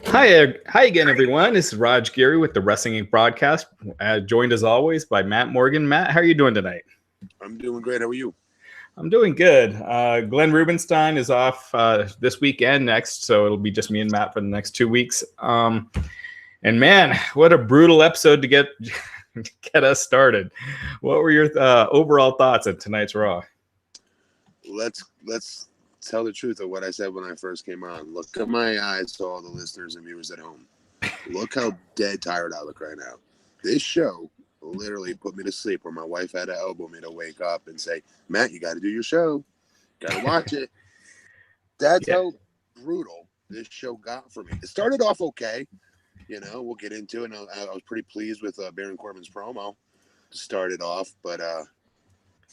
Hi again, everyone. This is Raj Giri with the Wrestling Inc. broadcast, joined as always by Matt Morgan. Matt, how are you doing tonight? I'm doing great. How are you? I'm doing good. Glenn Rubenstein is off this weekend next, so it'll be just me and Matt for the next 2 weeks. And man, what a brutal episode to get us started. What were your overall thoughts on tonight's Raw? Let's tell the truth of what I said when I first came on. Look at my eyes to all the listeners and viewers at home. Look how dead tired I look right now. This show literally put me to sleep, where my wife had to elbow me to wake up and say, Matt, you got to do your show. Got to watch it. That's how brutal this show got for me. It started off okay. You know, we'll get into it. And I was pretty pleased with Baron Corbin's promo to start it off. But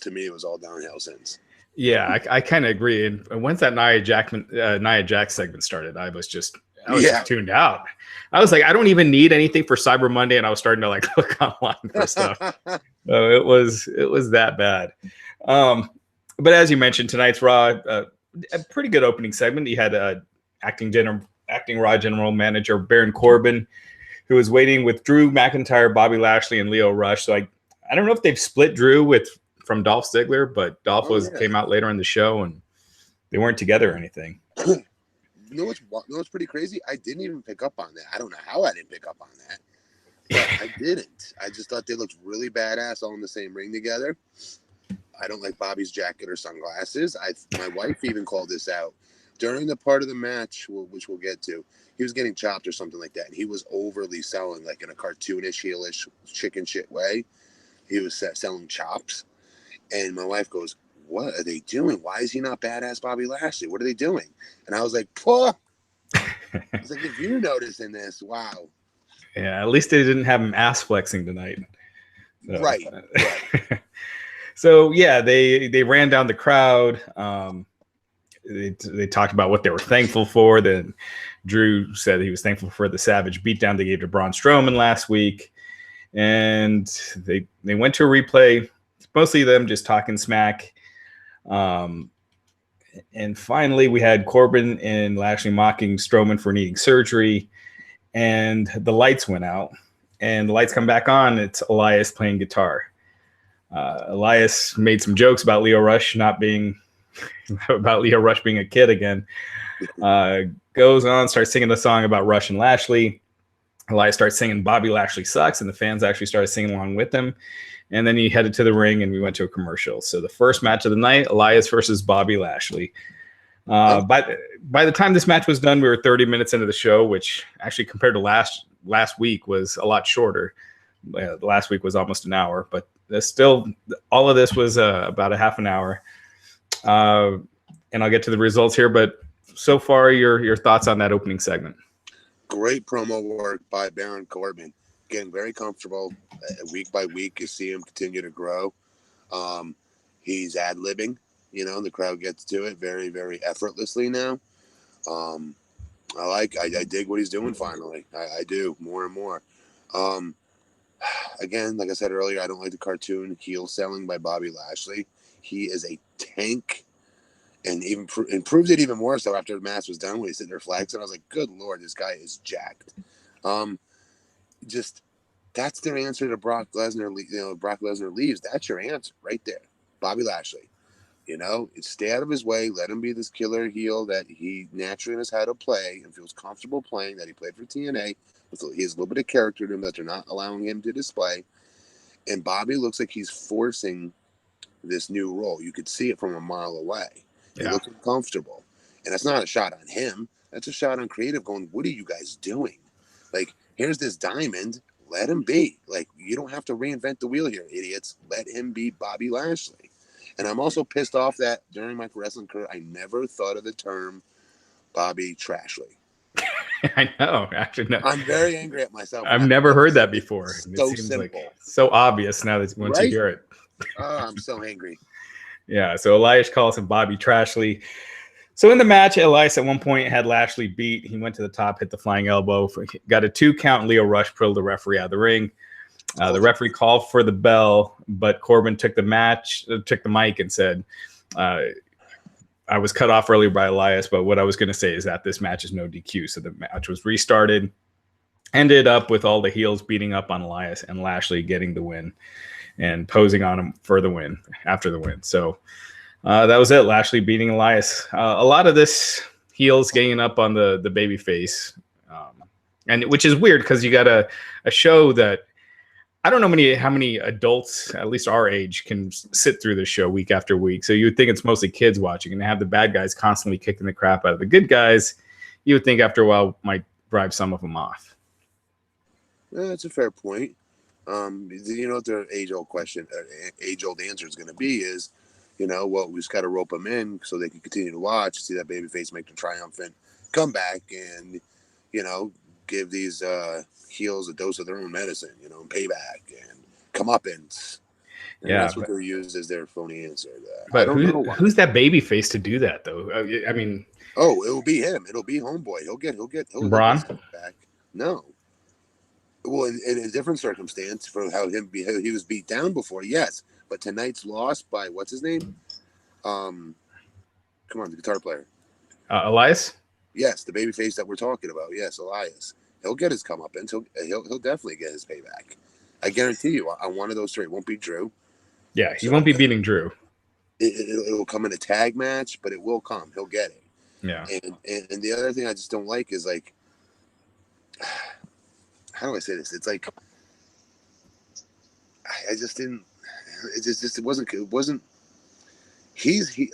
to me, it was all downhill since. Yeah, I kind of agree. And once that Nia Jax segment started, I was just tuned out. I was like, I don't even need anything for Cyber Monday, and I was starting to like look online for stuff. So it was that bad. But as you mentioned, tonight's Raw, a pretty good opening segment. You had acting Raw General Manager Baron Corbin, who was waiting with Drew McIntyre, Bobby Lashley, and Lio Rush. So I don't know if they've split Drew from Dolph Ziggler, but Dolph came out later in the show, and they weren't together or anything. You know what's pretty crazy? I didn't even pick up on that. I don't know how I didn't pick up on that, but I didn't. I just thought they looked really badass all in the same ring together. I don't like Bobby's jacket or sunglasses. My wife even called this out during the part of the match, which we'll get to. He was getting chopped or something like that, and he was overly selling, like in a cartoonish, heelish, chicken shit way. He was selling chops. And my wife goes, what are they doing? Why is he not badass Bobby Lashley? What are they doing? And I was like, "Puh." I was like, if you're noticing this, wow. Yeah, at least they didn't have him ass flexing tonight. So, right. So, yeah, they ran down the crowd. They talked about what they were thankful for. Then Drew said he was thankful for the savage beatdown they gave to Braun Strowman last week. And they went to a replay. Mostly them just talking smack. And finally, we had Corbin and Lashley mocking Strowman for needing surgery. And the lights went out. And the lights come back on. It's Elias playing guitar. Elias made some jokes about Lio Rush being a kid again. Goes on, starts singing the song about Rush and Lashley. Elias starts singing Bobby Lashley Sucks, and the fans actually started singing along with him. And then he headed to the ring, and we went to a commercial. So the first match of the night, Elias versus Bobby Lashley. By the time this match was done, we were 30 minutes into the show, which actually compared to last week was a lot shorter. Last week was almost an hour, but still, all of this was about a half an hour. And I'll get to the results here, but so far, your thoughts on that opening segment? Great promo work by Baron Corbin. Getting very comfortable week by week. You see him continue to grow. He's ad-libbing, the crowd gets to it very, very effortlessly now. I dig what he's doing finally. I do more and more. Again, like I said earlier, I don't like the cartoon heel selling by Bobby Lashley. He is a tank, and even improved it even more so after the match was done when he's sitting there flexing. I was like, good Lord, this guy is jacked. That's their answer to Brock Lesnar. Brock Lesnar leaves. That's your answer right there, Bobby Lashley. Stay out of his way. Let him be this killer heel that he naturally knows how to play and feels comfortable playing. That he played for TNA. He has a little bit of character to him that they're not allowing him to display. And Bobby looks like he's forcing this new role. You could see it from a mile away. He looks uncomfortable, and that's not a shot on him. That's a shot on creative. Going, what are you guys doing? Like, here's this diamond. Let him be. Like, you don't have to reinvent the wheel here, idiots. Let him be Bobby Lashley. And I'm also pissed off that during my wrestling career, I never thought of the term Bobby Trashley. I know. Actually, no. I'm very angry at myself. I've never heard that before. So it seems simple. Like so obvious now that once you hear it. Oh, I'm so angry. Yeah, so Elias calls him Bobby Trashley. So in the match, Elias at one point had Lashley beat. He went to the top, hit the flying elbow, got a 2 count. Lio Rush pulled the referee out of the ring. The referee called for the bell, but Corbin took the mic and said, I was cut off earlier by Elias, but what I was going to say is that this match is no DQ. So the match was restarted, ended up with all the heels beating up on Elias and Lashley getting the win and posing on him for the win after the win. So that was it. Lashley beating Elias. A lot of this heels ganging up on the baby face, and which is weird because you got a show that I don't know how many adults, at least our age, can sit through this show week after week. So you would think it's mostly kids watching, and to have the bad guys constantly kicking the crap out of the good guys, you would think after a while might drive some of them off. Yeah, that's a fair point. You know what their age-old question, age-old answer is going to be is, well, we just got to rope them in so they can continue to watch, see that babyface make the triumphant comeback, and give these heels a dose of their own medicine, and payback and comeuppance. And that's what they're used as their phony answer. But who's that babyface to do that though? I mean, it'll be him. It'll be Homeboy. He'll get Braun back. No. Well, in a different circumstance for how he was beat down before, yes. But tonight's loss by what's his name? Come on, the guitar player. Elias? Yes, the babyface that we're talking about. Yes, Elias. He'll get his comeuppance. He'll definitely get his payback. I guarantee you. On one of those three, it won't be Drew. Yeah, he won't be beating Drew. It'll come in a tag match, but it will come. He'll get it. Yeah. And the other thing I just don't like is like, how do I say this? It's like I just didn't. It wasn't.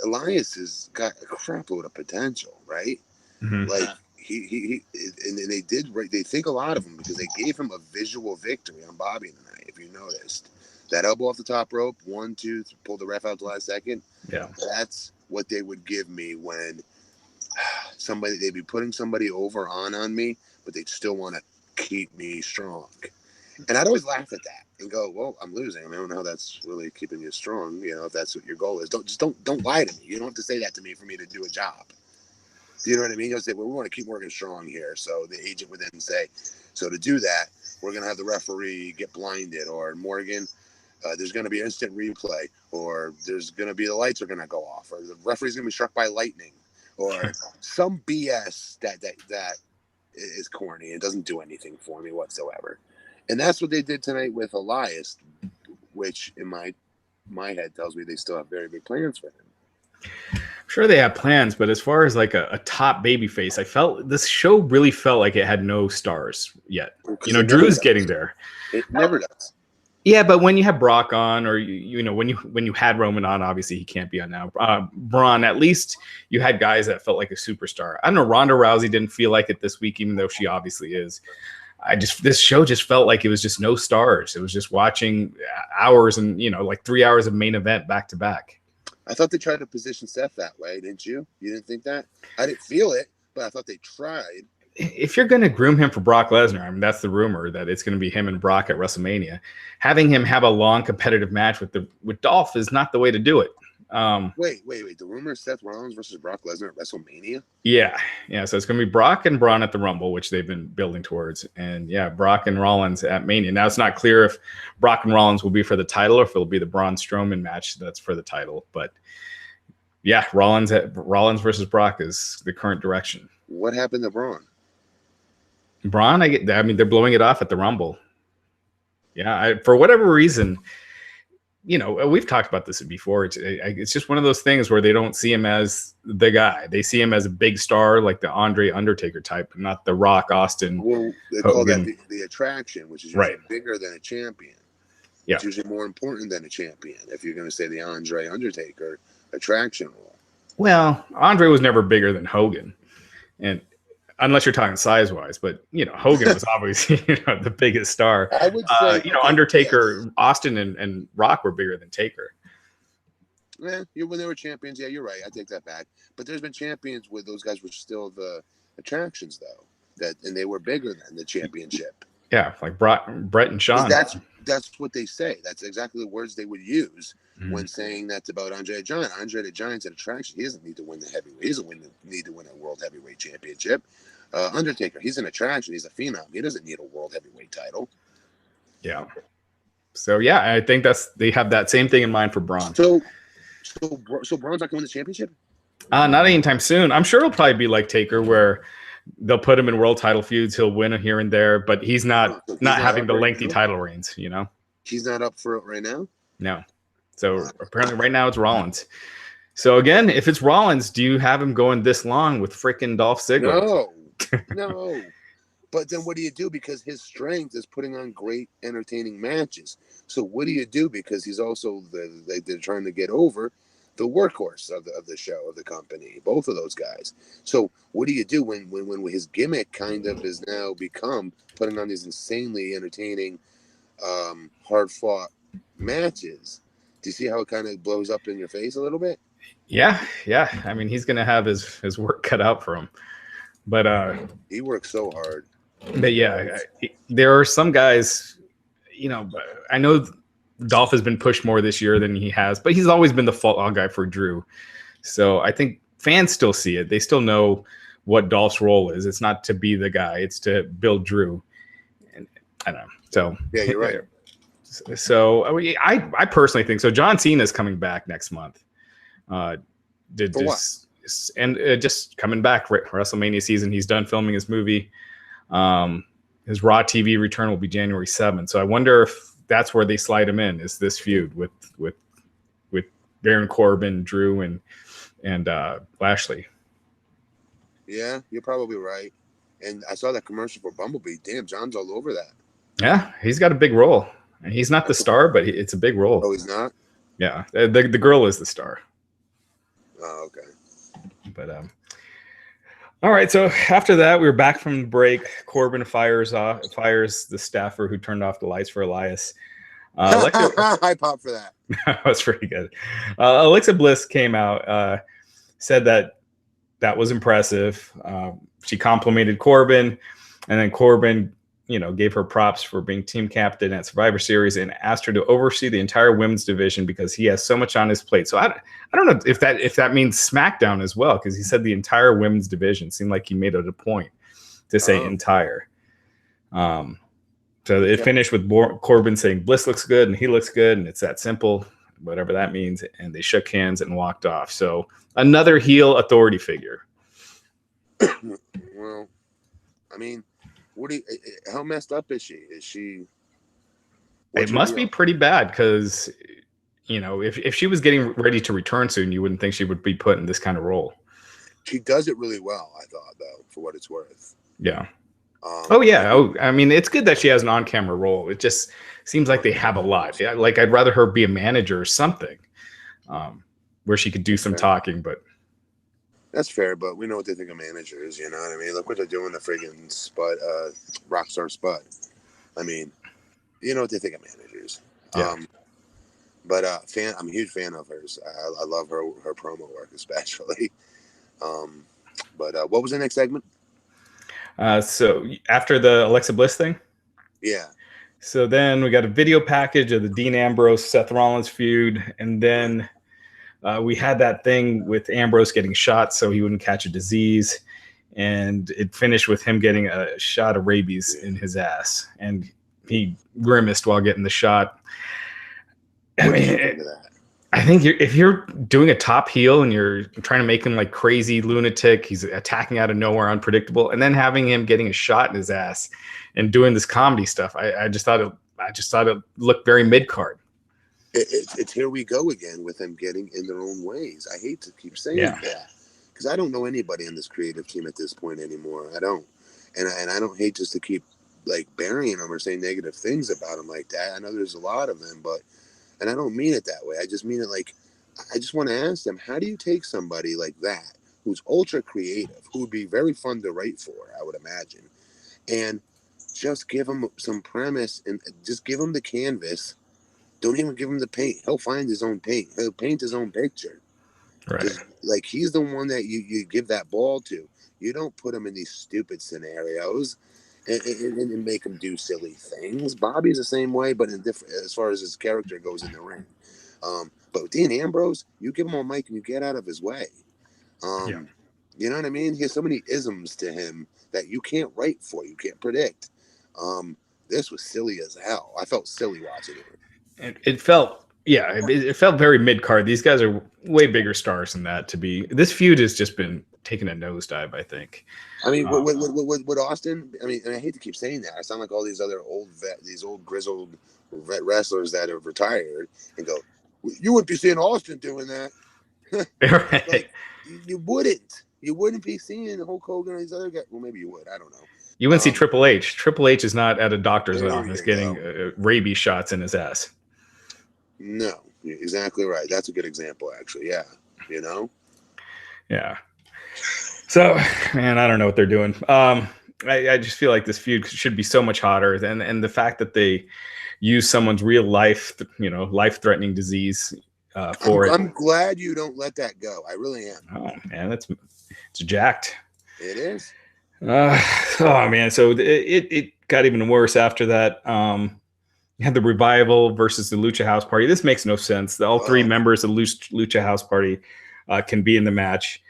Elias has got a crap load of potential, right? Mm-hmm. Like he and they did right. They think a lot of him because they gave him a visual victory on Bobby tonight. If you noticed that elbow off the top rope, 1, 2, pull the ref out the last second. Yeah, that's what they would give me when they'd be putting somebody over on me, but they'd still want to keep me strong. And I'd always laugh at that and go, "Well, I'm losing. I don't know how that's really keeping you strong. If that's what your goal is, don't lie to me. You don't have to say that to me for me to do a job. Do you know what I mean? You'll say, well, we want to keep working strong here. So the agent would then say, so to do that, we're going to have the referee get blinded, or Morgan, there's going to be instant replay, or there's going to be the lights are going to go off, or the referee's going to be struck by lightning, or some BS that is corny. It doesn't do anything for me whatsoever. And that's what they did tonight with Elias, which in my head tells me they still have very big plans for him. Sure, they have plans, but as far as like a top baby face, I felt this show really felt like it had no stars yet. Drew's getting there. It never does. Yeah, but when you have Brock on, or when you had Roman on, obviously he can't be on now. Braun, at least you had guys that felt like a superstar. I don't know. Ronda Rousey didn't feel like it this week, even though she obviously is. This show just felt like it was just no stars. It was just watching hours and like 3 hours of main event back to back. I thought they tried to position Seth that way, didn't you? You didn't think that? I didn't feel it, but I thought they tried. If you're going to groom him for Brock Lesnar, I mean, that's the rumor that it's going to be him and Brock at WrestleMania. Having him have a long competitive match with Dolph is not the way to do it. Wait. The rumor is Seth Rollins versus Brock Lesnar at WrestleMania? Yeah. So it's going to be Brock and Braun at the Rumble, which they've been building towards. And Brock and Rollins at Mania. Now it's not clear if Brock and Rollins will be for the title or if it'll be the Braun Strowman match that's for the title. But Rollins versus Brock is the current direction. What happened to Braun? I mean, they're blowing it off at the Rumble. Yeah, for whatever reason, we've talked about this before. It's just one of those things where they don't see him as the guy. They see him as a big star, like the Andre Undertaker type, not the Rock Austin. Well, they call that the attraction, which is usually bigger than a champion. Yeah. It's usually more important than a champion, if you're going to say the Andre Undertaker attraction role. Well, Andre was never bigger than Hogan, and unless you're talking size-wise, but Hogan was obviously the biggest star. I would say Undertaker, yes. Austin, and Rock were bigger than Taker. Yeah, when they were champions, yeah, you're right. I take that back. But there's been champions where those guys were still the attractions, though, and they were bigger than the championship. Yeah, like Brett and Shawn. That's what they say. That's exactly the words they would use when saying that's about Andre the Giant. Andre the Giant's an attraction. He doesn't need to win the heavyweight. He doesn't need to win a world heavyweight championship. Undertaker, he's an attraction. He's a phenom. He doesn't need a world heavyweight title. Yeah. So I think they have that same thing in mind for Braun. So Braun's not going to win the championship? Not anytime soon. I'm sure it'll probably be like Taker, where they'll put him in world title feuds. He'll win here and there, but he's not having the lengthy title reigns. You know, he's not up for it right now. No. So apparently, right now it's Rollins. So again, if it's Rollins, do you have him going this long with freaking Dolph Ziggler? No. But then what do you do? Because his strength is putting on great, entertaining matches. So what do you do? Because he's also they're trying to get over the workhorse of the show, of the company, both of those guys. So what do you do when his gimmick kind of is now become putting on these insanely entertaining, hard fought matches? Do you see how it kind of blows up in your face a little bit? Yeah. I mean, he's gonna have his work cut out for him. But he works so hard. But yeah, there are some guys, you know, I know Dolph has been pushed more this year than he has, but he's always been the fall guy for Drew. So I think fans still see it. They still know what Dolph's role is. It's not to be the guy, it's to build Drew. And I don't know. So yeah, you're right. So I personally think so. John Cena is coming back next month. Just coming back WrestleMania season. He's done filming his movie. His Raw TV return will be January 7th. So I wonder if that's where they slide him in, is this feud with Baron Corbin, Drew, and Lashley. Yeah, you're probably right. And I saw that commercial for Bumblebee. Damn, John's all over that. Yeah, he's got a big role. And he's not the star, but it's a big role. Oh, he's not? Yeah, the girl is the star. Oh, okay. But all right, so after that, we were back from the break. Corbin fires the staffer who turned off the lights for Elias. I popped for that. That was pretty good. Alexa Bliss came out, said that was impressive. She complimented Corbin, and then Corbin, gave her props for being team captain at Survivor Series and asked her to oversee the entire women's division because he has so much on his plate. So I don't know if that means SmackDown as well, because he said the entire women's division. Seemed like he made it a point to say entire. So it finished with Corbin saying Bliss looks good and he looks good, and it's that simple, whatever that means. And they shook hands and walked off. So another heel authority figure. Well, I mean, how messed up is she? Is she? It must be pretty bad because, if she was getting ready to return soon, you wouldn't think she would be put in this kind of role. She does it really well, I thought, though, for what it's worth. Yeah. I mean, it's good that she has an on-camera role. It just seems like they have a lot. Yeah, like I'd rather her be a manager or something, where she could do some talking, but. That's fair, but we know what they think of managers, you know what I mean? Look what they're doing to friggin' Spud, Rockstar Spud. I mean, you know what they think of managers. Yeah. But I'm a huge fan of hers. I love her promo work especially. But what was the next segment? So after the Alexa Bliss thing? Yeah. So then we got a video package of the Dean Ambrose, Seth Rollins feud, and then we had that thing with Ambrose getting shot so he wouldn't catch a disease, and it finished with him getting a shot of rabies in his ass, and he grimaced while getting the shot. I think if you're doing a top heel and you're trying to make him like crazy lunatic, he's attacking out of nowhere, unpredictable, and then having him getting a shot in his ass and doing this comedy stuff, I just thought it looked very mid-card. It's here we go again with them getting in their own ways. I hate to keep saying that because I don't know anybody on this creative team at this point anymore. I don't, and I don't hate just to keep like burying them or saying negative things about them like that. I know there's a lot of them, and I don't mean it that way. I just mean it like I just want to ask them, how do you take somebody like that who's ultra creative, who would be very fun to write for, I would imagine, and just give them some premise and just give them the canvas. Don't even give him the paint. He'll find his own paint. He'll paint his own picture. Right. Just, like he's the one that you give that ball to. You don't put him in these stupid scenarios and make him do silly things. Bobby's the same way, but in different as far as his character goes in the ring. But with Dean Ambrose, you give him a mic and you get out of his way. You know what I mean? He has so many isms to him that you can't write for. You can't predict. This was silly as hell. I felt silly watching it. It felt, Yeah, it felt very mid card. These guys are way bigger stars than that. This feud has just been taking a nosedive, I think. I mean, with Austin, I mean, and I hate to keep saying that. I sound like all these other these old grizzled vet wrestlers that have retired and go, you wouldn't be seeing Austin doing that. Right. Like, you wouldn't. You wouldn't be seeing Hulk Hogan or these other guys. Well, maybe you would. I don't know. You wouldn't see Triple H. Triple H is not at a doctor's There office you getting go. rabies shots in his ass. No, you're exactly right. That's a good example, actually. Yeah, you know. Yeah. So, man, I don't know what they're doing. I just feel like this feud should be so much hotter, and the fact that they use someone's real life, life-threatening disease for it. I'm glad you don't let that go. I really am. Oh man, it's jacked. It is. Oh man, so it got even worse after that. You had the Revival versus the Lucha House Party. This makes no sense. All three members of the Lucha House Party can be in the match.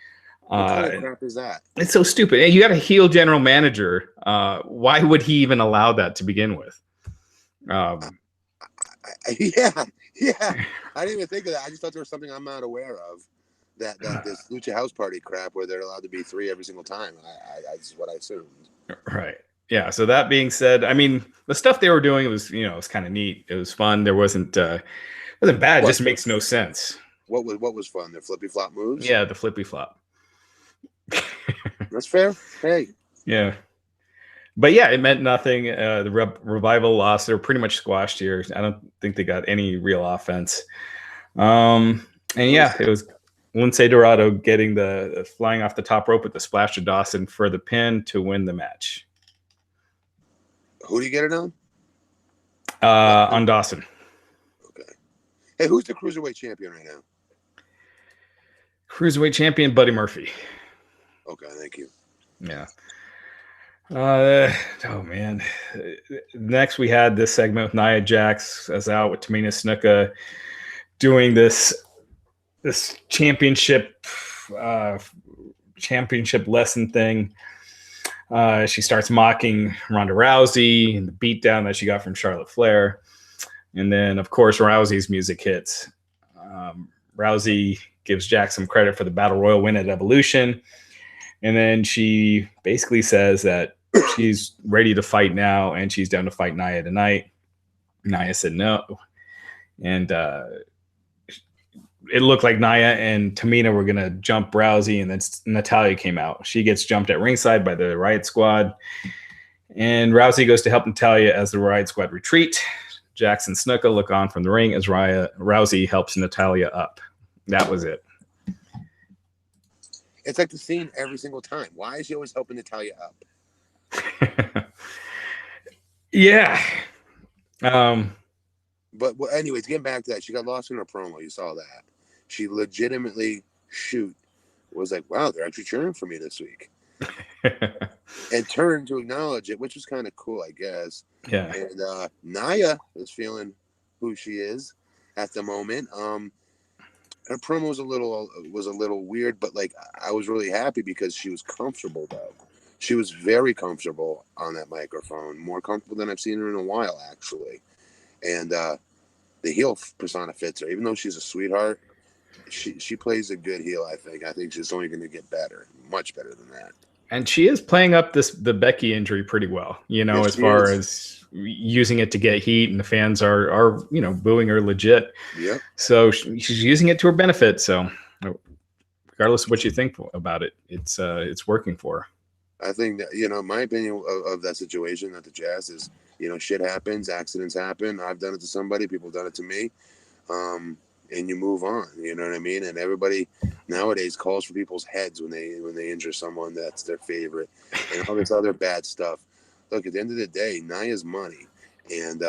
What kind of crap is that? It's so stupid. And you got a heel general manager. Why would he even allow that to begin with? Yeah. I didn't even think of that. I just thought there was something I'm not aware of. That this Lucha House Party crap where they're allowed to be 3 every single time. That's what I assumed. Right. Yeah. So that being said, I mean, the stuff they were doing, it was kind of neat. It was fun. There wasn't bad. It just makes no sense. What was fun? The flippy flop moves? Yeah, the flippy flop. That's fair. Hey. Yeah. But yeah, it meant nothing. The Revival lost. They were pretty much squashed here. I don't think they got any real offense. And yeah, it was Lince Dorado getting the flying off the top rope with the splash to Dawson for the pin to win the match. Who do you get it on? On Dawson. Okay. Hey, who's the Cruiserweight champion right now? Cruiserweight champion Buddy Murphy. Okay, thank you. Yeah. Oh man. Next we had this segment with Nia Jax as out with Tamina Snuka doing this championship lesson thing. She starts mocking Ronda Rousey and the beatdown that she got from Charlotte Flair. And then of course Rousey's music hits. Rousey gives Jax some credit for the Battle Royal win at Evolution. And then she basically says that she's ready to fight now and she's down to fight Nia tonight. Nia said no. And it looked like Nia and Tamina were going to jump Rousey, and then Natalya came out. She gets jumped at ringside by the Riot Squad. And Rousey goes to help Natalya as the Riot Squad retreat. Jax and Snuka look on from the ring as Rousey helps Natalya up. That was it. It's like the scene every single time. Why is she always helping Natalya up? Yeah. But well, anyways, getting back to that, she got lost in her promo. You saw that. She legitimately was like, wow, they're actually cheering for me this week. And turned to acknowledge it, which was kind of cool, I guess. Yeah. And Nia is feeling who she is at the moment. Her promo was a little weird, but like I was really happy because she was comfortable though. She was very comfortable on that microphone, more comfortable than I've seen her in a while, actually. And the heel persona fits her, even though she's a sweetheart. She plays a good heel. I think she's only going to get better, much better than that. And she is playing up the Becky injury pretty well, yes, as far as using it to get heat, and the fans are booing her legit. Yeah. So she's using it to her benefit. So regardless of what you think about it, it's working for her. I think that, my opinion of that situation at the Jazz is, shit happens, accidents happen. I've done it to somebody, people have done it to me. And you move on, you know what I mean? And everybody nowadays calls for people's heads when they injure someone that's their favorite and all this other bad stuff. Look, at the end of the day, Nia's money. And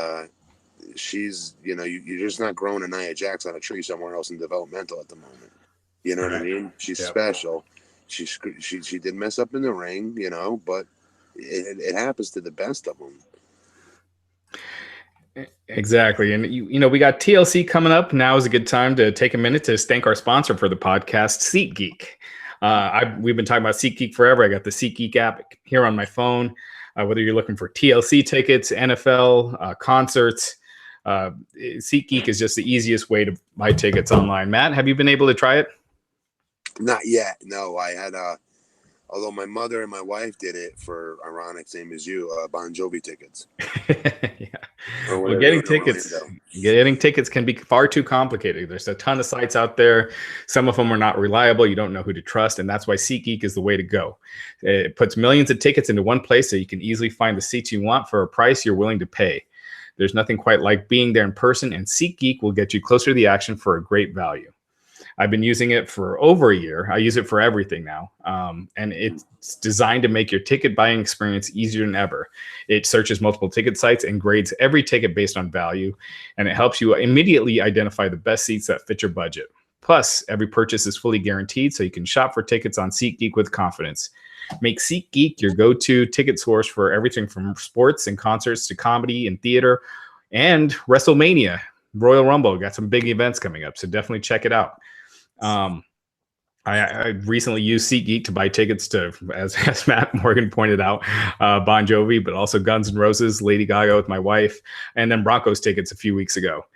she's, you're just not growing a Nia Jax on a tree somewhere else in developmental at the moment. You know what I mean? She's special. She did mess up in the ring, but it happens to the best of them. Exactly. And, we got TLC coming up. Now is a good time to take a minute to thank our sponsor for the podcast, SeatGeek. We've been talking about SeatGeek forever. I got the SeatGeek app here on my phone. Whether you're looking for TLC tickets, NFL, concerts, SeatGeek is just the easiest way to buy tickets online. Matt, have you been able to try it? Not yet. No, I had although my mother and my wife did it for ironic, same as you, Bon Jovi tickets. Yeah. Well, getting tickets can be far too complicated. There's a ton of sites out there. Some of them are not reliable. You don't know who to trust, and that's why SeatGeek is the way to go. It puts millions of tickets into one place so you can easily find the seats you want for a price you're willing to pay. There's nothing quite like being there in person, and SeatGeek will get you closer to the action for a great value. I've been using it for over a year. I use it for everything now. And it's designed to make your ticket buying experience easier than ever. It searches multiple ticket sites and grades every ticket based on value. And it helps you immediately identify the best seats that fit your budget. Plus, every purchase is fully guaranteed, so you can shop for tickets on SeatGeek with confidence. Make SeatGeek your go-to ticket source for everything from sports and concerts to comedy and theater and WrestleMania. Royal Rumble got some big events coming up, so definitely check it out. I recently used SeatGeek to buy tickets to, as Matt Morgan pointed out, Bon Jovi, but also Guns N' Roses, Lady Gaga with my wife, and then Broncos tickets a few weeks ago.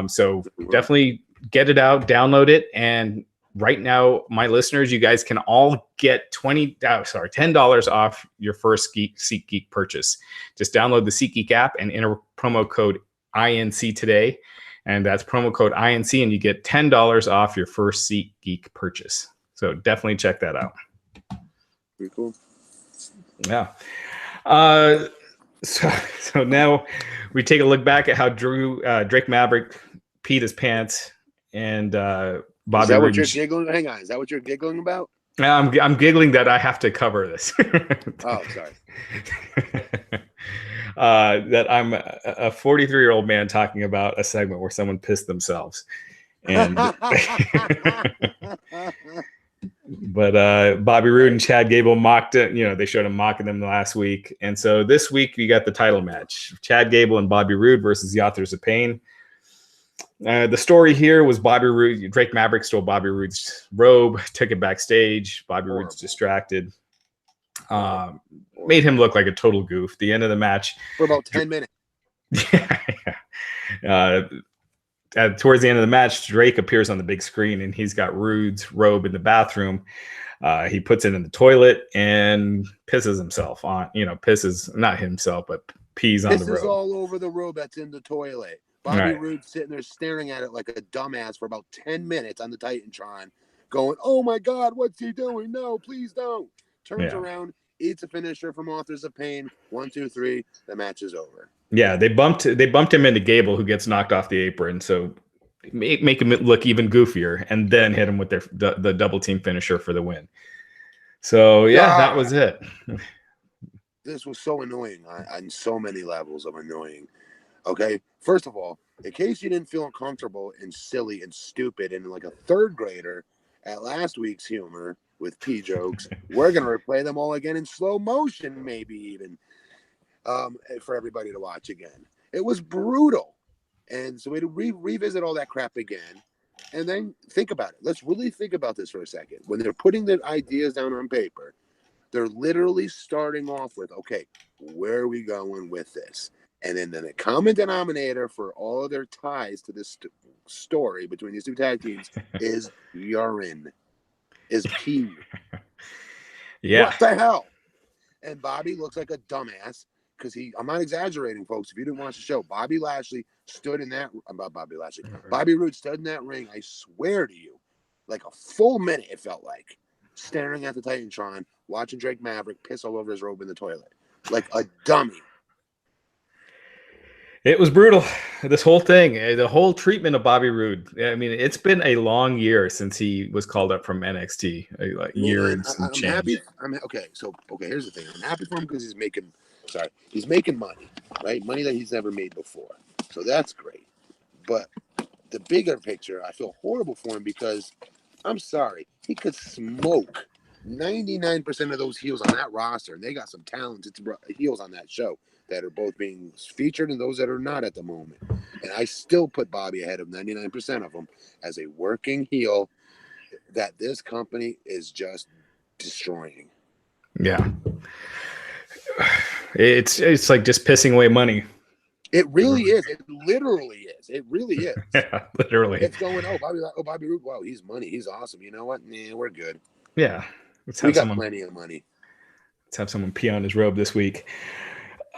So definitely get it out, download it, and right now, my listeners, you guys can all get $10 off your first SeatGeek purchase. Just download the SeatGeek app and enter promo code INC today. And that's promo code INC, and you get $10 off your first SeatGeek purchase. So definitely check that out. Pretty cool. Yeah. So now we take a look back at how Drake Maverick peed his pants, and Bobby. Is that what you're giggling? Hang on. Is that what you're giggling about? I'm giggling that I have to cover this. Oh, sorry. That I'm a 43-year-old man talking about a segment where someone pissed themselves. And but Bobby Roode and Chad Gable mocked it. You know, they showed him mocking them last week. And so this week we got the title match. Chad Gable and Bobby Roode versus the Authors of Pain. The story here was Bobby Roode. Drake Maverick stole Bobby Roode's robe, took it backstage. Bobby Roode's distracted. Made him look like a total goof. The end of the match for about 10 minutes. Towards the end of the match, Drake appears on the big screen, and he's got Roode's robe in the bathroom. He puts it in the toilet and pisses himself on. Pisses not himself, but pees on the robe. Pisses all over the robe that's in the toilet. Bobby Roode sitting there staring at it like a dumbass for about 10 minutes on the Titantron, going, "Oh my God, what's he doing? No, please don't." Turns around, eats a finisher from Authors of Pain. 1, 2, 3. The match is over. Yeah, they bumped him into Gable, who gets knocked off the apron. So make him look even goofier, and then hit him with the double team finisher for the win. So that was it. This was so annoying on so many levels of annoying. Okay, first of all, in case you didn't feel uncomfortable and silly and stupid and like a third grader at last week's humor with pee jokes, we're going to replay them all again in slow motion, maybe even, for everybody to watch again. It was brutal. And so we revisit all that crap again, and then think about it. Let's really think about this for a second. When they're putting their ideas down on paper, they're literally starting off with, okay, where are we going with this? And then the common denominator for all of their ties to this story between these two tag teams is urine, is pee. Yeah. What the hell? And Bobby looks like a dumbass because I'm not exaggerating, folks. If you didn't watch the show, Bobby Roode stood in that ring, I swear to you, like a full minute, it felt like, staring at the Titantron, watching Drake Maverick piss all over his robe in the toilet. Like a dummy. It was brutal. This whole thing, the whole treatment of Bobby Roode. I mean, it's been a long year since he was called up from NXT. A year and some change. Happy. Here's the thing. I'm happy for him because he's making money, right? Money that he's never made before. So that's great. But the bigger picture, I feel horrible for him because I'm sorry, he could smoke 99% of those heels on that roster, and they got some talented heels on that show that are both being featured and those that are not at the moment. And I still put Bobby ahead of 99% of them as a working heel that this company is just destroying. Yeah. It's like just pissing away money. It really is. It literally is. It really is. Yeah, literally. It's going, Bobby Roode, wow, he's money. He's awesome. You know what? Nah, we're good. Yeah. We got plenty of money. Let's have someone pee on his robe this week.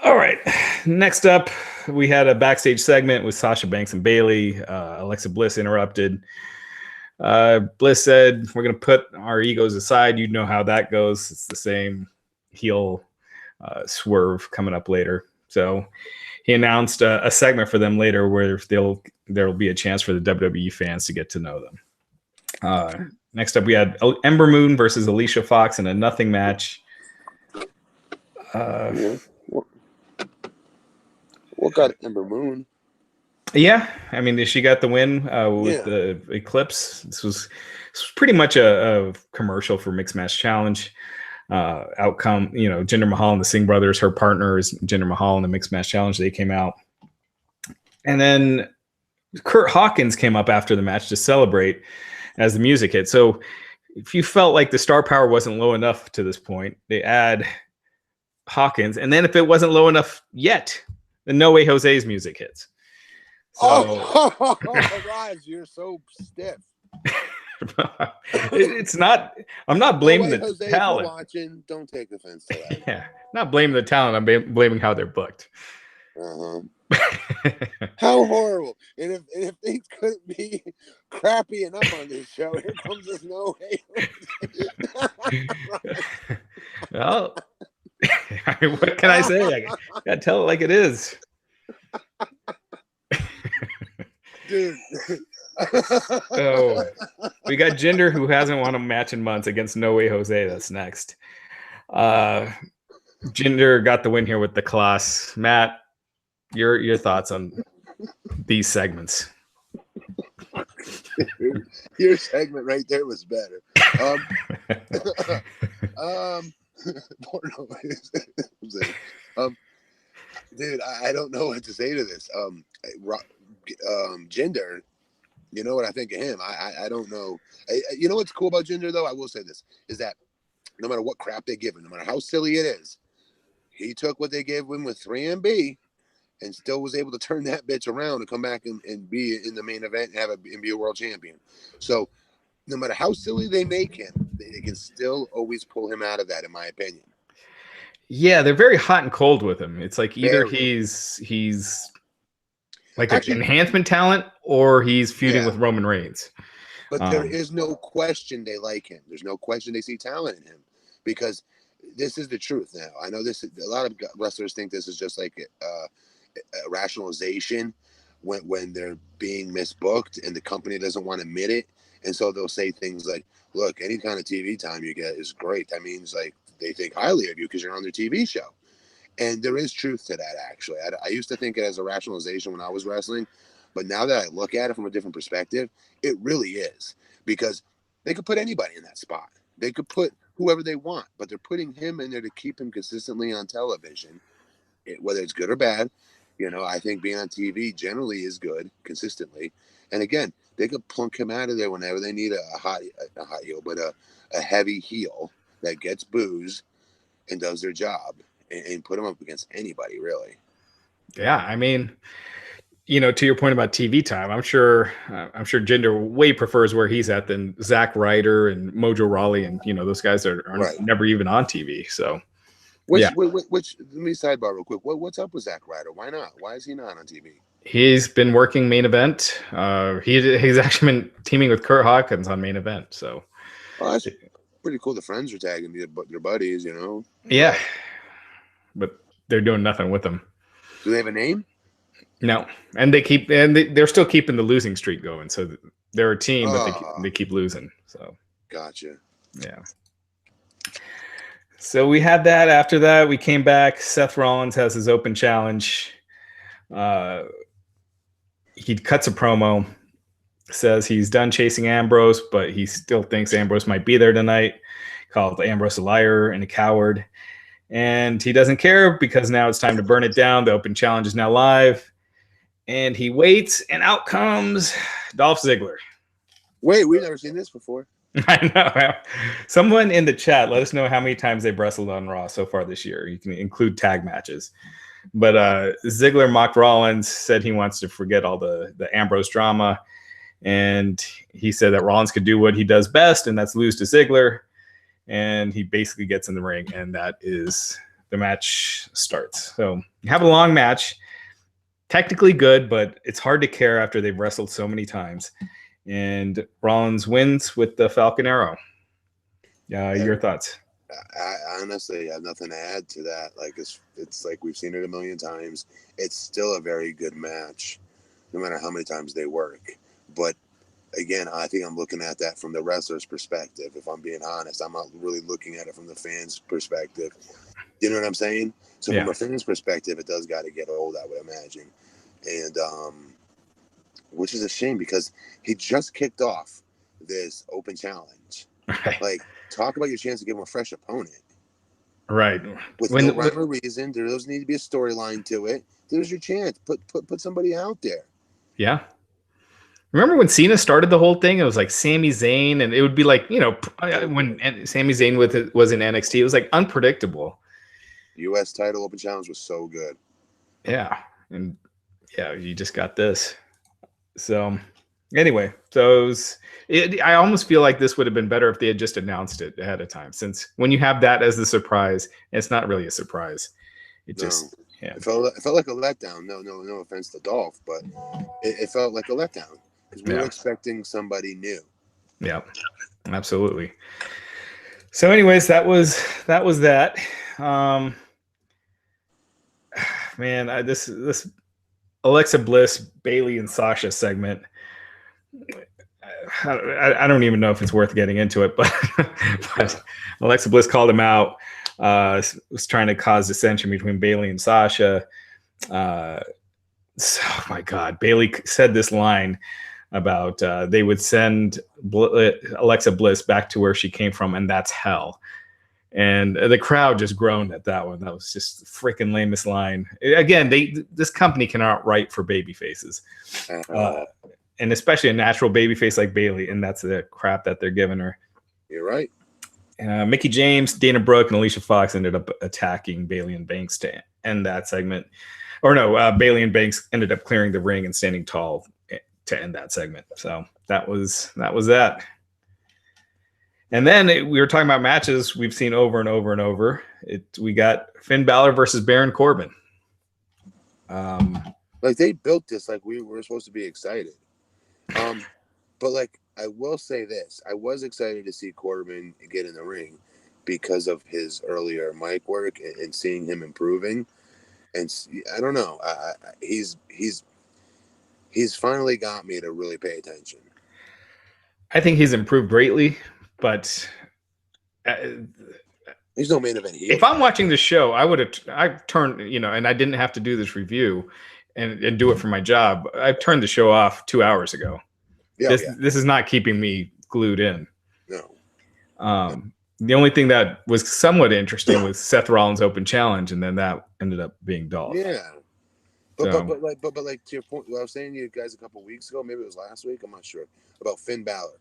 All right. Next up, we had a backstage segment with Sasha Banks and Bayley. Alexa Bliss interrupted. Bliss said, "We're going to put our egos aside. You know how that goes. It's the same heel swerve coming up later." So he announced a segment for them later where there'll be a chance for the WWE fans to get to know them. Next up, we had Ember Moon versus Alicia Fox in a nothing match. What got Ember Moon? Yeah, I mean, she got the win with the Eclipse. This was pretty much a commercial for Mixed Match Challenge. Outcome, Jinder Mahal and the Singh brothers, her partner is Jinder Mahal in the Mixed Match Challenge. They came out. And then Kurt Hawkins came up after the match to celebrate as the music hit. So if you felt like the star power wasn't low enough to this point, they add Hawkins. And then if it wasn't low enough yet, the No Way Jose's music hits. So, Raj, you're so stiff. It's not. I'm not blaming the Jose, talent. Watching, don't take offense to that. Yeah, not blaming the talent. I'm blaming how they're booked. How horrible! And if things couldn't be crappy enough on this show, here comes this No Way. Well, I mean, what can I say? I gotta tell it like it is. Dude. So we got Jinder, who hasn't won a match in months, against No Way Jose. That's next. Jinder got the win here with the class. Matt, your thoughts on these segments? Your segment right there was better. Dude, I don't know what to say to this. Jinder, you know what I think of him? I don't know. You know what's cool about Jinder, though? I will say this, is that no matter what crap they give him, no matter how silly it is, he took what they gave him with 3MB and still was able to turn that bitch around and come back and be in the main event and be a world champion. So no matter how silly they make him, they can still always pull him out of that, in my opinion. Yeah, they're very hot and cold with him. It's like either he's like an enhancement talent or he's feuding with Roman Reigns. But there is no question they like him. There's no question they see talent in him, because this is the truth now. I know this. A lot of wrestlers think this is just like a rationalization when they're being misbooked and the company doesn't want to admit it. And so they'll say things like, look, any kind of TV time you get is great. That means like they think highly of you because you're on their TV show. And there is truth to that, actually. I used to think it as a rationalization when I was wrestling, but now that I look at it from a different perspective, it really is. Because they could put anybody in that spot. They could put whoever they want, but they're putting him in there to keep him consistently on television, whether it's good or bad. I think being on TV generally is good, consistently. And again, they could plunk him out of there whenever they need a hot heel, but a heavy heel that gets boos and does their job. And put him up against anybody, really. Yeah, I mean, to your point about TV time, I'm sure Jinder way prefers where he's at than Zack Ryder and Mojo Rawley, and those guys are never even on TV. So, which let me sidebar real quick. What's up with Zack Ryder? Why not? Why is he not on TV? He's been working main event. He's actually been teaming with Kurt Hawkins on main event. So, that's pretty cool. The friends are tagging their buddies, Yeah. But they're doing nothing with them. Do they have a name? No, and they're still keeping the losing streak going. So they're a team, but they keep losing. So gotcha. Yeah. So we had that. After that, we came back. Seth Rollins has his open challenge. He cuts a promo, says he's done chasing Ambrose, but he still thinks Ambrose might be there tonight. Called Ambrose a liar and a coward. And he doesn't care because now it's time to burn it down. The open challenge is now live. And he waits, and out comes Dolph Ziggler. Wait, we've never seen this before. I know. Someone in the chat, let us know how many times they've wrestled on Raw so far this year. You can include tag matches. But Ziggler mocked Rollins, said he wants to forget all the Ambrose drama. And he said that Rollins could do what he does best, and that's lose to Ziggler. And he basically gets in the ring, and that is the match starts. So you have a long match, technically good, but it's hard to care after they've wrestled so many times. And Rollins wins with the Falcon Arrow. Your thoughts? I honestly have nothing to add to that. Like it's like we've seen it a million times. It's still a very good match, no matter how many times they work. But again, I think I'm looking at that from the wrestler's perspective. If I'm being honest, I'm not really looking at it from the fan's perspective. You know what I'm saying? So from a fan's perspective, it does got to get old, I would imagine. And which is a shame because he just kicked off this open challenge. Right. Like, talk about your chance to give him a fresh opponent. Right. With no rhyme or reason. There doesn't need to be a storyline to it. There's your chance. Put somebody out there. Yeah. Remember when Cena started the whole thing? It was like Sami Zayn, and it would be like, when Sami Zayn was in NXT, it was like unpredictable. U.S. title open challenge was so good. Yeah. And you just got this. So anyway, I almost feel like this would have been better if they had just announced it ahead of time, since when you have that as the surprise, it's not really a surprise. It just it felt like a letdown. No offense to Dolph, but it felt like a letdown because we were expecting somebody new. Yeah, absolutely. So anyways, that was that. Man, this Alexa Bliss, Bayley, and Sasha segment, I don't even know if it's worth getting into it, but Alexa Bliss called him out, was trying to cause dissension between Bayley and Sasha. Oh my God, Bayley said this line about they would send Alexa Bliss back to where she came from, and that's hell. And the crowd just groaned at that one. That was just the freaking lamest line. Again, this company cannot write for baby faces. And especially a natural baby face like Bayley, and that's the crap that they're giving her. You're right. Mickie James, Dana Brooke, and Alicia Fox ended up attacking Bayley and Banks to end that segment. Or no, Bayley and Banks ended up clearing the ring and standing tall to end that segment. So that was that. And then we were talking about matches we've seen over and over and over. We got Finn Balor versus Baron Corbin. Like they built this like we were supposed to be excited. But like I will say this, I was excited to see Corbin get in the ring because of his earlier mic work and seeing him improving. And I don't know, he's finally got me to really pay attention. I think he's improved greatly, but he's no main event heel. If I'm watching the show, I've turned, and I didn't have to do this review and do it for my job. I've turned the show off 2 hours ago. This is not keeping me glued in. No. The only thing that was somewhat interesting was Seth Rollins' open challenge, and then that ended up being Dolph. Yeah. But like to your point, what I was saying to you guys a couple of weeks ago, maybe it was last week, I'm not sure, about Finn Balor.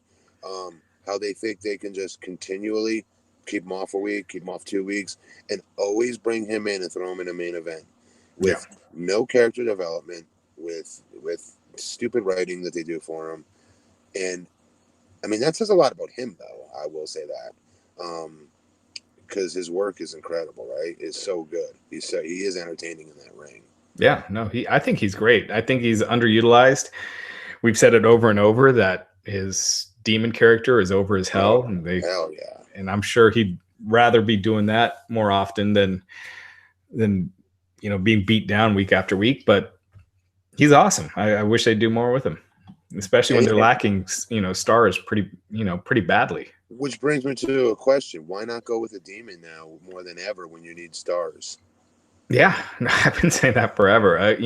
How they think they can just continually keep him off a week, keep him off 2 weeks, and always bring him in and throw him in a main event with no character development, with stupid writing that they do for him. And I mean, that says a lot about him, though. I will say that. Because his work is incredible, right? It's so good. He is entertaining in that ring. Yeah, no, I think he's great. I think he's underutilized. We've said it over and over that his demon character is over as hell. Hell yeah. And I'm sure he'd rather be doing that more often than being beat down week after week. But he's awesome. I wish they'd do more with him, especially when they're lacking, stars pretty badly. Which brings me to a question: why not go with a demon now more than ever when you need stars? Yeah, I've been saying that forever. I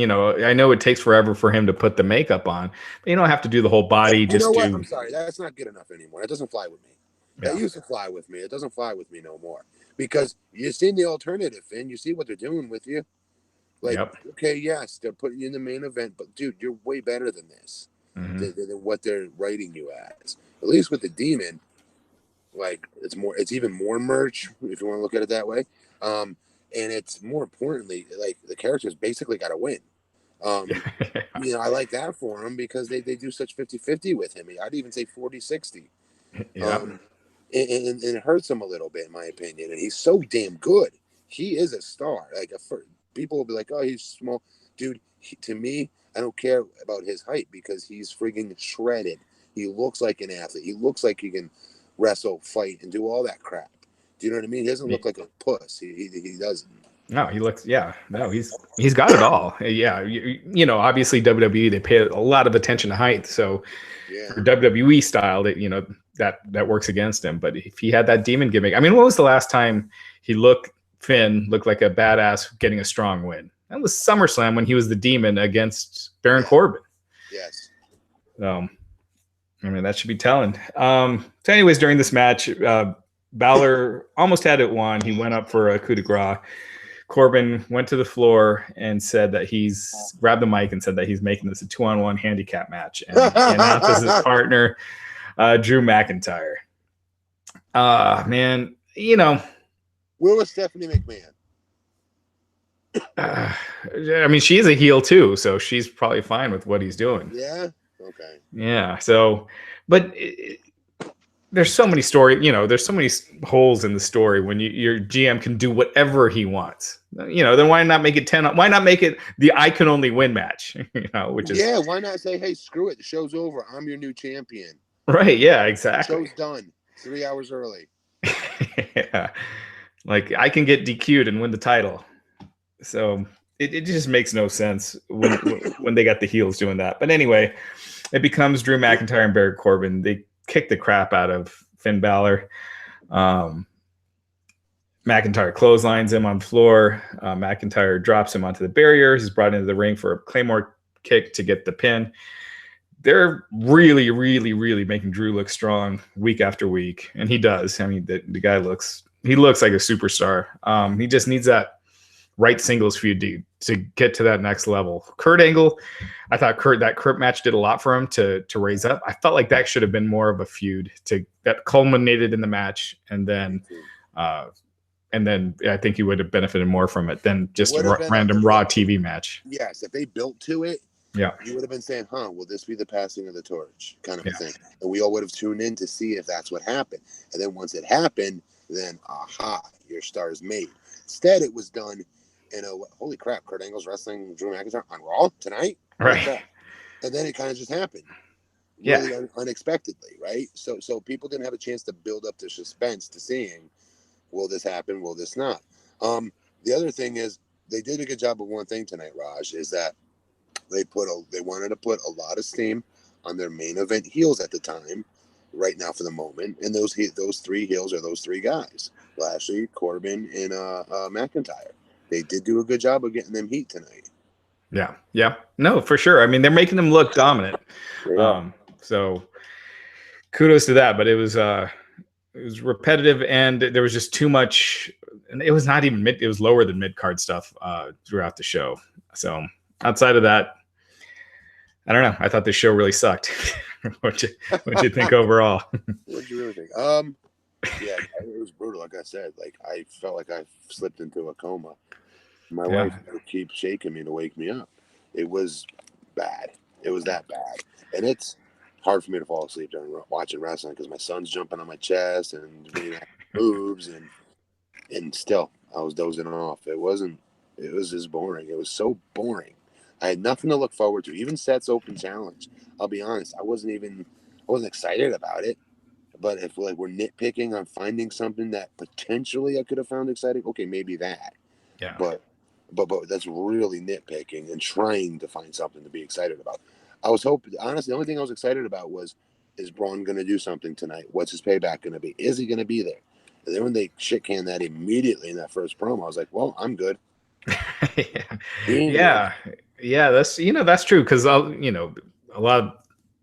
know it takes forever for him to put the makeup on, but you don't have to do the whole body. I'm sorry, that's not good enough anymore. It doesn't fly with me. Yeah. That used to fly with me. It doesn't fly with me no more because you've seen the alternative, and you see what they're doing with you. Like, okay, yes, they're putting you in the main event, but dude, you're way better than this, than what they're writing you as. At least with the demon, like it's even more merch if you want to look at it that way. And it's more importantly, like the characters basically got to win. I like that for him because they do such 50-50 with him. I'd even say 40-60. Yeah. And it hurts him a little bit, in my opinion. And he's so damn good. He is a star. Like people will be like, "Oh, he's small, dude." To me, I don't care about his height because he's frigging shredded. He looks like an athlete. He looks like he can wrestle, fight, and do all that crap. Do you know what I mean? He doesn't look like a puss. He doesn't. No, he looks. Yeah, no, he's got it all. Yeah, obviously WWE, they pay a lot of attention to height, so for WWE style, that works against him. But if he had that demon gimmick, I mean, what was the last time Finn looked like a badass getting a strong win? That was SummerSlam when he was the demon against Baron Corbin. Yes. I mean, that should be telling. So anyways, during this match, Balor almost had it won. He went up for a coup de grace. Corbin went to the floor and said that grabbed the mic and said that he's making this a 2-on-1 handicap match. And he announced as his partner, Drew McIntyre. Man, where was Stephanie McMahon? I mean, she's a heel too, so she's probably fine with what he's doing. Yeah. Okay. Yeah. So, but there's so many there's so many holes in the story when your GM can do whatever he wants. Then why not make it 10? Why not make it the I can only win match? Which is why not say, hey, screw it, the show's over. I'm your new champion. Right. Yeah. Exactly. The show's done 3 hours early. Yeah. Like I can get DQ'd and win the title. So it just makes no sense when they got the heels doing that. But anyway, it becomes Drew McIntyre and Baron Corbin. They kick the crap out of Finn Balor. McIntyre clotheslines him on the floor. McIntyre drops him onto the barrier. He's brought into the ring for a Claymore kick to get the pin. They're really, really, really making Drew look strong week after week. And he does. I mean, the guy looks like a superstar. He just needs that right singles feud to get to that next level. Kurt Angle, I thought that Kurt match did a lot for him to raise up. I felt like that should have been more of a feud that culminated in the match, and then I think he would have benefited more from it than just a random Raw TV match. Yes, if they built to it, you would have been saying, will this be the passing of the torch kind of a thing? And we all would have tuned in to see if that's what happened. And then once it happened, then your star is made. Instead, it was done holy crap, Kurt Angle's wrestling Drew McIntyre on Raw tonight? Right. And then it kind of just happened. Yeah. Really unexpectedly, right? So people didn't have a chance to build up the suspense to seeing, will this happen? Will this not? The other thing is they did a good job of one thing tonight, Raj, is that they wanted to put a lot of steam on their main event heels at the time, right now for the moment. And those three heels are those three guys, Lashley, Corbin, and McIntyre. They did do a good job of getting them heat tonight. Yeah. No, for sure. I mean, they're making them look dominant. Yeah. So kudos to that. But it was repetitive, and there was just too much. And it was not even it was lower than mid-card stuff throughout the show. So outside of that, I don't know. I thought this show really sucked. What'd you think overall? What'd you really think? Yeah, it was brutal. Like I said, I felt like I slipped into a coma. My wife would keep shaking me to wake me up. It was bad. It was that bad. And it's hard for me to fall asleep during watching wrestling because my son's jumping on my chest and doing moves, and still I was dozing off. It was just boring. It was so boring. I had nothing to look forward to. Even Seth's open challenge. I'll be honest, I wasn't excited about it. But if we're nitpicking on finding something that potentially I could have found exciting, okay, maybe that. Yeah. But that's really nitpicking and trying to find something to be excited about. I was hoping, honestly, the only thing I was excited about is Braun going to do something tonight? What's his payback going to be? Is he going to be there? And then when they shit-canned that immediately in that first promo, I was like, well, I'm good. Yeah. That's true because a lot of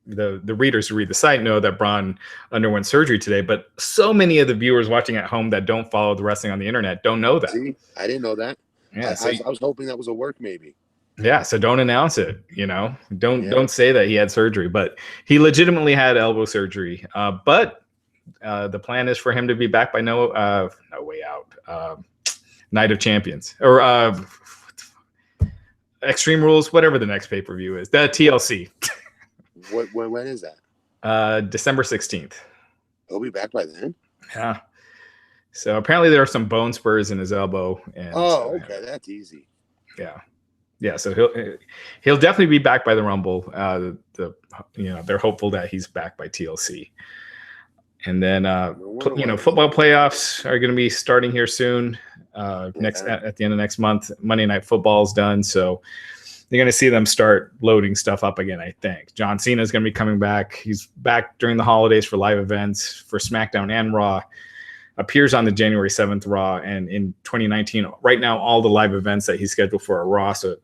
the readers who read the site know that Braun underwent surgery today, but so many of the viewers watching at home that don't follow the wrestling on the internet don't know that. See, I didn't know that. Yeah, I was hoping that was a work maybe. Yeah, so don't announce it. Don't say that he had surgery, but he legitimately had elbow surgery. But the plan is for him to be back by No Way Out. Night of Champions or Extreme Rules, whatever the next pay-per-view is. The TLC. When is that? December 16th. He'll be back by then? Yeah. So apparently there are some bone spurs in his elbow. And okay, that's easy. Yeah. So he'll definitely be back by the Rumble. They're hopeful that he's back by TLC. And then football playoffs are going to be starting here soon. At the end of next month. Monday Night Football is done, so you're going to see them start loading stuff up again. I think John Cena is going to be coming back. He's back during the holidays for live events for SmackDown and Raw. Appears on the January 7th Raw, and in 2019, right now, all the live events that he's scheduled for are Raw. So,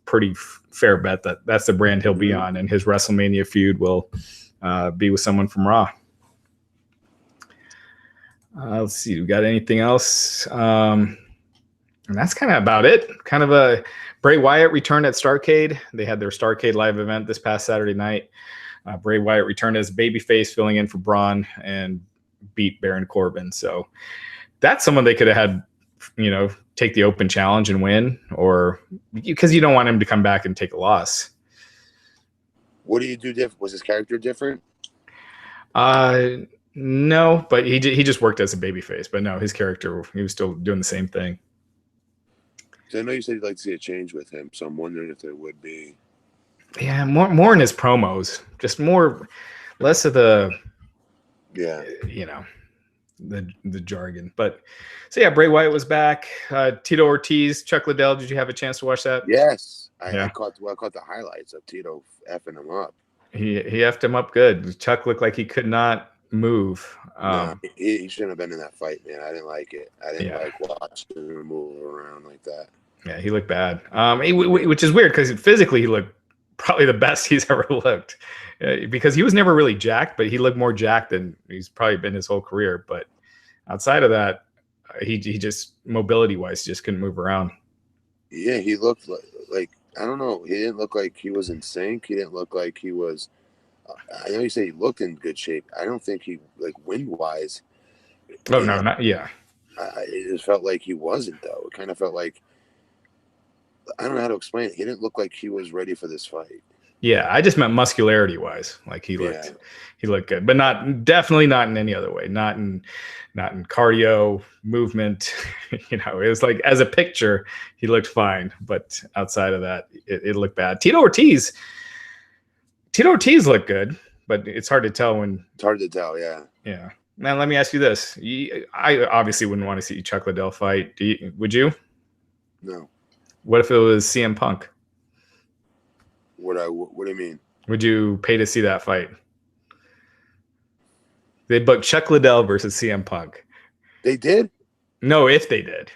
pretty fair bet that that's the brand he'll be on, and his WrestleMania feud will be with someone from Raw. Let's see, we got anything else? And that's kind of about it. Kind of a Bray Wyatt returned at Starrcade. They had their Starrcade live event this past Saturday night. Bray Wyatt returned as babyface, filling in for Braun, and beat Baron Corbin. So that's someone they could have had, take the open challenge and win, or because you don't want him to come back and take a loss. What do you do different? Was his character different? No, but he just worked as a babyface. But no, his character, he was still doing the same thing. So I know you said you'd like to see a change with him, so I'm wondering if there would be. Yeah, more in his promos, just less of the. Yeah, the jargon. But so yeah, Bray Wyatt was back. Tito Ortiz, Chuck Liddell. Did you have a chance to watch that? Yes, I caught the highlights of Tito effing him up. He effed him up good. Chuck looked like he could not move. He shouldn't have been in that fight, man. I didn't like it. I didn't like watching him move around like that. Yeah, he looked bad. Which is weird because physically he looked probably the best he's ever looked. Because he was never really jacked, but he looked more jacked than he's probably been his whole career. But outside of that, he just mobility-wise just couldn't move around. Yeah, he looked like I don't know. He didn't look like he was in sync. He didn't look like he was. I know you say he looked in good shape. I don't think he wind-wise. Oh no, not yeah. It just felt like he wasn't though. It kind of felt like I don't know how to explain it. He didn't look like he was ready for this fight. Yeah, I just meant muscularity-wise. Like he looked good, but definitely not in any other way. Not in cardio, movement. It was like as a picture, he looked fine, but outside of that, it looked bad. Tito Ortiz looked good, but it's hard to tell It's hard to tell, yeah. Yeah. Now let me ask you this: I obviously wouldn't want to see Chuck Liddell fight. Would you? No. What if it was CM Punk? What do you mean? Would you pay to see that fight? They booked Chuck Liddell versus CM Punk. They did? No, if they did.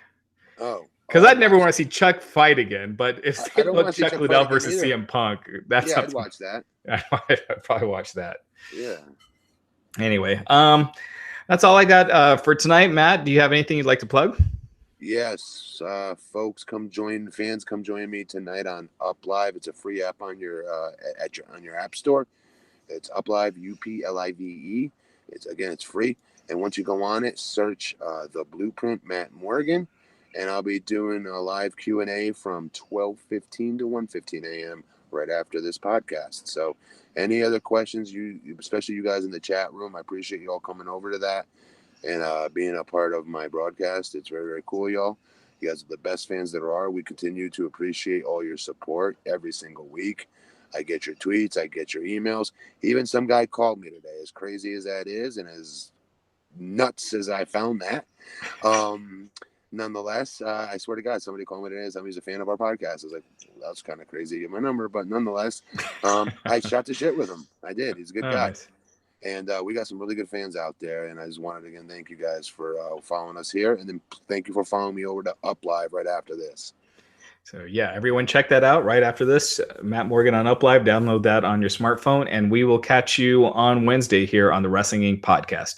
Oh. Because I'd never want to see Chuck fight again. But if they booked Chuck Liddell versus CM Punk, that's I'd watch that. I'd probably watch that. Yeah. Anyway, that's all I got for tonight. Matt, do you have anything you'd like to plug? Yes, folks, come join me tonight on Up Live. It's a free app on your app store. It's Up Live, UPLIVE. It's free. And once you go on it, search the Blueprint Matt Morgan, and I'll be doing a live Q&A from 12:15 to 1:15 a.m. right after this podcast. So, any other questions, especially you guys in the chat room, I appreciate you all coming over to that. And being a part of my broadcast. It's very, very cool, y'all. You guys are the best fans there are. We continue to appreciate all your support every single week. I get your tweets. I get your emails. Even some guy called me today, as crazy as that is and as nuts as I found that. Nonetheless, I swear to God, somebody called me today and somebody's a fan of our podcast. I was like, well, that's kind of crazy to get my number. But nonetheless, I shot the shit with him. I did. He's a good guy. Nice. And we got some really good fans out there. And I just wanted to, again, thank you guys for following us here. And then thank you for following me over to Up Live right after this. So, yeah, everyone check that out right after this. Matt Morgan on Up Live. Download that on your smartphone. And we will catch you on Wednesday here on the Wrestling Inc. podcast.